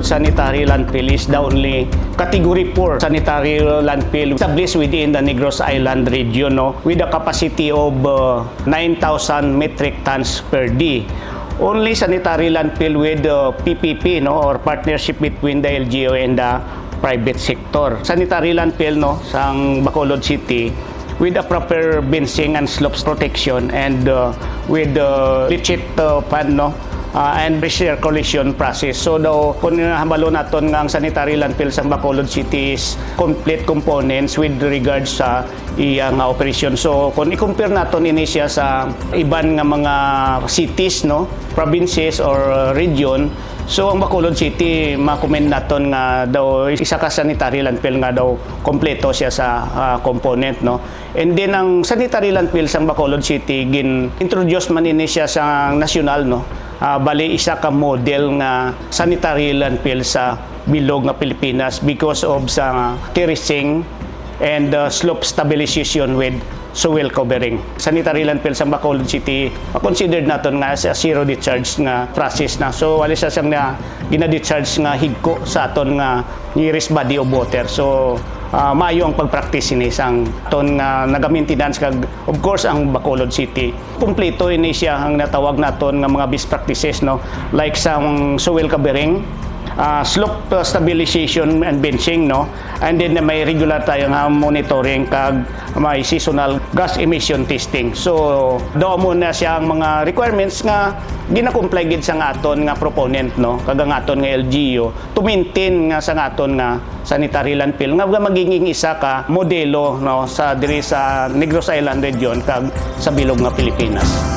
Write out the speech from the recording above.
Sanitary Landfill is the only Category 4 sanitary landfill established within the Negros Island region, no, with a capacity of 9,000 metric tons per day. Only sanitary landfill with PPP, no, or partnership between the LGU and the private sector. Sanitary landfill, no, sa Bacolod City with a proper benching and slopes protection and with leachate pan, no, and recirculation process. So daw kung nahambalo naton nga ang sanitary landfill sa Bacolod City is complete components with regards sa iyang operation. So kung i-compare naton ini siya sa iban nga mga cities, no, provinces or region, so ang Bacolod City ma-commend naton nga daw isa ka sanitary landfill nga daw kompleto siya sa component, no. And then ang sanitary landfill sa Bacolod City gin-introduce man ini siya sa national, no. Bali isa ka model nga sanitary landfill sa bilog nga Pilipinas because of sa terracing and slope stabilization with soil covering. Sanitary landfill sa Bacolod City considered naton nga as a zero discharge nga process na. So wala siya siyang na gina-discharge nga higko sa aton nga nearest body of water. So maayo ang pag-practice ini sang ton nga naga-maintenance kag of course ang Bacolod City. Kumpleto ini siya ang natawag naton nga mga best practices, no, like sa soil covering, slope stabilization and benching, no, and then may regular tayo nga monitoring kag may seasonal gas emission testing. So daw mo na siya ang mga requirements nga gina-comply gid sa aton nga proponent, no, kag ang aton nga LGU to maintain nga sa aton nga sanitary landfill nga magiging isa ka modelo, no, sa diri sa Negros Island region kag sa bilog nga Pilipinas.